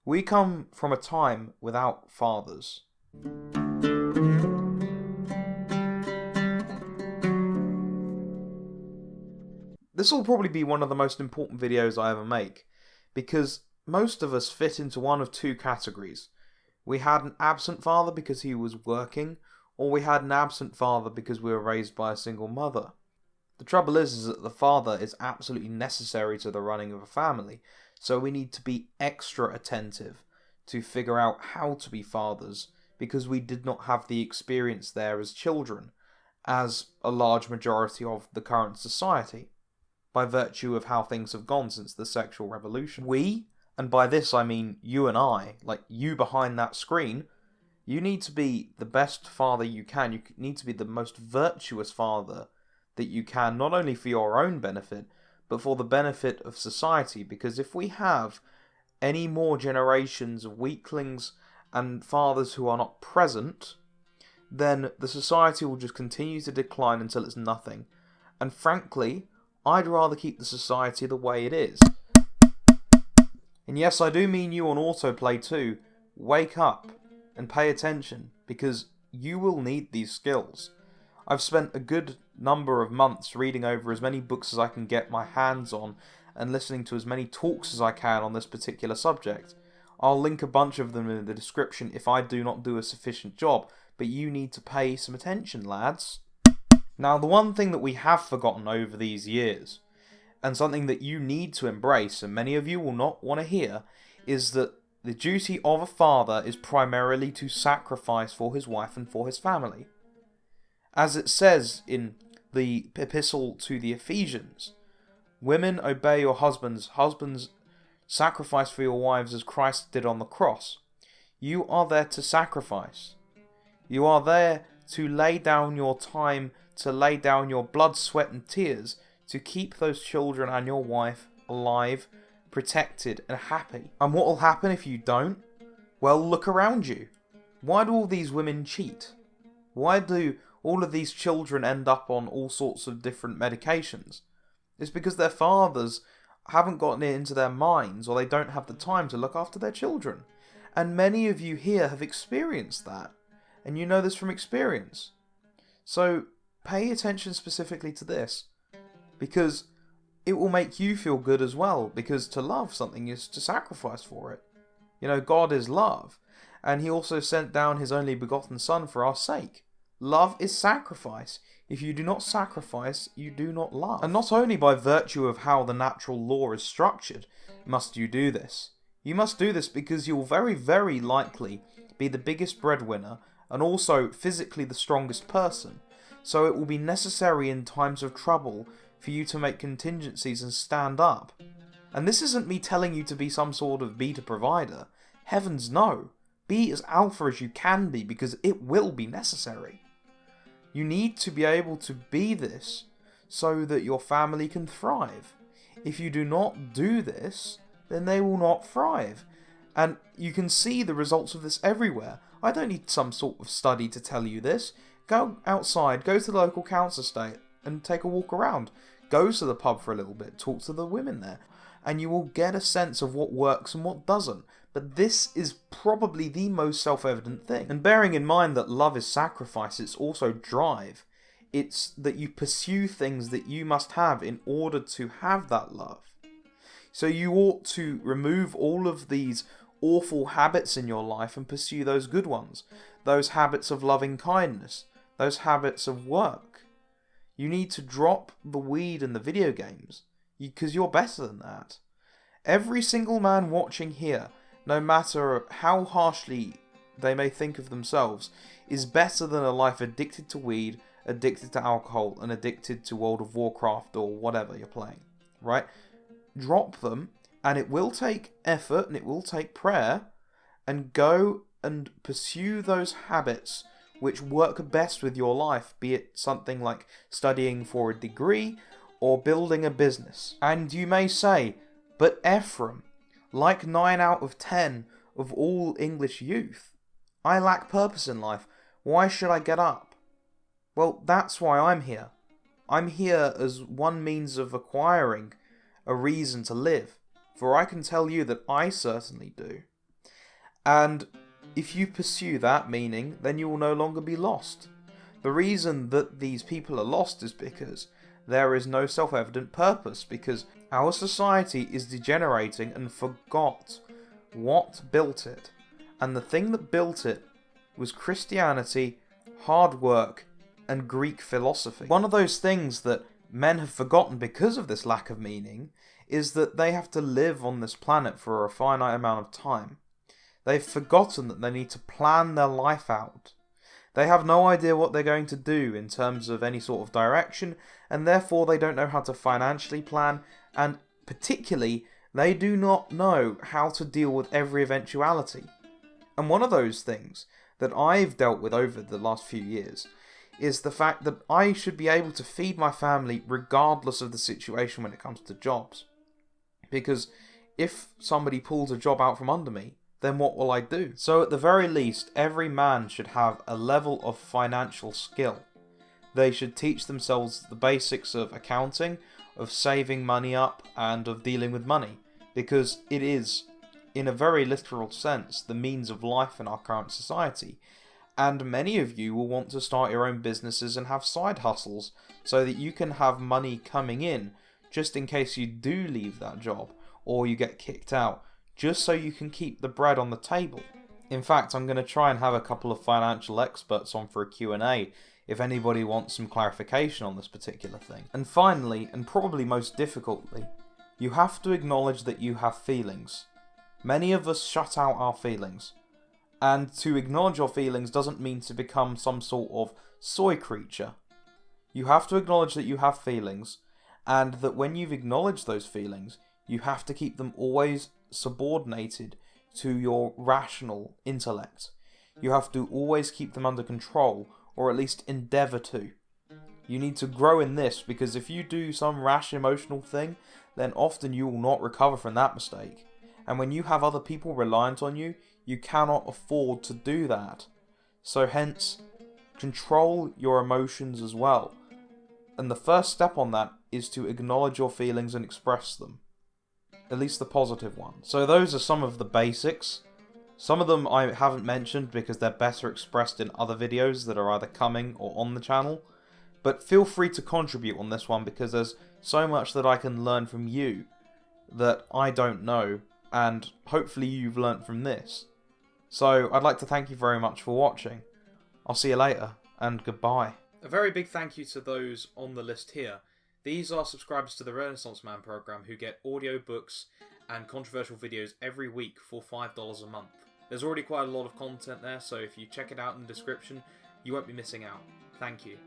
We come from a time without fathers. This will probably be one of the most important videos I ever make, because most of us fit into one of two categories. We had an absent father because he was working, or we had an absent father because we were raised by a single mother. The trouble is that the father is absolutely necessary to the running of a family, so we need to be extra attentive to figure out how to be fathers, because we did not have the experience there as children, as a large majority of the current society, by virtue of how things have gone since the sexual revolution. We, and by this I mean you and I, like you behind that screen, you need to be the best father you can. You need to be the most virtuous father that you can, not only for your own benefit, but for the benefit of society. Because if we have any more generations of weaklings and fathers who are not present, then the society will just continue to decline until it's nothing. And frankly, I'd rather keep the society the way it is. And yes, I do mean you on autoplay too. Wake up and pay attention, because you will need these skills. I've spent a good number of months reading over as many books as I can get my hands on and listening to as many talks as I can on this particular subject. I'll link a bunch of them in the description if I do not do a sufficient job, but you need to pay some attention, lads. Now, the one thing that we have forgotten over these years, and something that you need to embrace, and many of you will not want to hear, is that the duty of a father is primarily to sacrifice for his wife and for his family. As it says in the epistle to the Ephesians, women, obey your husbands. Husbands, sacrifice for your wives as Christ did on the cross. You are there to sacrifice. You are there to lay down your time, to lay down your blood, sweat and tears, to keep those children and your wife alive, protected and happy. And what will happen if you don't? Well, look around you. Why do all these women cheat? Why do all of these children end up on all sorts of different medications? It's because their fathers haven't gotten it into their minds, or they don't have the time to look after their children. And many of you here have experienced that, and you know this from experience. So pay attention specifically to this, because it will make you feel good as well, because to love something is to sacrifice for it. You know, God is love, and he also sent down his only begotten Son for our sake. Love is sacrifice. If you do not sacrifice, you do not love. And not only by virtue of how the natural law is structured must you do this. You must do this because you'll very, very likely be the biggest breadwinner and also physically the strongest person. So it will be necessary in times of trouble for you to make contingencies and stand up. And this isn't me telling you to be some sort of beta provider. Heavens no. Be as alpha as you can be, because it will be necessary. You need to be able to be this so that your family can thrive. If you do not do this, then they will not thrive. And you can see the results of this everywhere. I don't need some sort of study to tell you this. Go outside, go to the local council estate and take a walk around. Go to the pub for a little bit, talk to the women there, and you will get a sense of what works and what doesn't. But this is probably the most self-evident thing. And bearing in mind that love is sacrifice, it's also drive. It's that you pursue things that you must have in order to have that love. So you ought to remove all of these awful habits in your life and pursue those good ones. Those habits of loving kindness. Those habits of work. You need to drop the weed and the video games, because you're better than that. Every single man watching here, no matter how harshly they may think of themselves, is better than a life addicted to weed, addicted to alcohol, and addicted to World of Warcraft or whatever you're playing, right? Drop them, and it will take effort and it will take prayer, and go and pursue those habits which work best with your life, be it something like studying for a degree or building a business. And you may say, but Ephraim, like 9 out of 10 of all English youth, I lack purpose in life. Why should I get up? Well, that's why I'm here. I'm here as one means of acquiring a reason to live, for I can tell you that I certainly do. And if you pursue that meaning, then you will no longer be lost. The reason that these people are lost is because there is no self-evident purpose, because our society is degenerating and forgot what built it. And the thing that built it was Christianity, hard work, and Greek philosophy. One of those things that men have forgotten because of this lack of meaning is that they have to live on this planet for a finite amount of time. They've forgotten that they need to plan their life out. They have no idea what they're going to do in terms of any sort of direction, and therefore they don't know how to financially plan, and particularly, they do not know how to deal with every eventuality. And one of those things that I've dealt with over the last few years is the fact that I should be able to feed my family regardless of the situation when it comes to jobs. Because if somebody pulls a job out from under me, then what will I do? So at the very least, every man should have a level of financial skill. They should teach themselves the basics of accounting, of saving money up, and of dealing with money. Because it is, in a very literal sense, the means of life in our current society. And many of you will want to start your own businesses and have side hustles so that you can have money coming in just in case you do leave that job or you get kicked out, just so you can keep the bread on the table. In fact, I'm going to try and have a couple of financial experts on for a Q&A if anybody wants some clarification on this particular thing. And finally, and probably most difficultly, you have to acknowledge that you have feelings. Many of us shut out our feelings. And to acknowledge your feelings doesn't mean to become some sort of soy creature. You have to acknowledge that you have feelings, and that when you've acknowledged those feelings, you have to keep them always subordinated to your rational intellect. You have to always keep them under control, or at least endeavour to. You need to grow in this, because if you do some rash emotional thing, then often you will not recover from that mistake. And when you have other people reliant on you, you cannot afford to do that. So hence, control your emotions as well. And the first step on that is to acknowledge your feelings and express them. At least the positive ones. So those are some of the basics. Some of them I haven't mentioned because they're better expressed in other videos that are either coming or on the channel. But feel free to contribute on this one because there's so much that I can learn from you that I don't know, and hopefully you've learnt from this. So I'd like to thank you very much for watching. I'll see you later, and goodbye. A very big thank you to those on the list here. These are subscribers to the Renaissance Man program who get audiobooks and controversial videos every week for $5 a month. There's already quite a lot of content there, so if you check it out in the description, you won't be missing out. Thank you.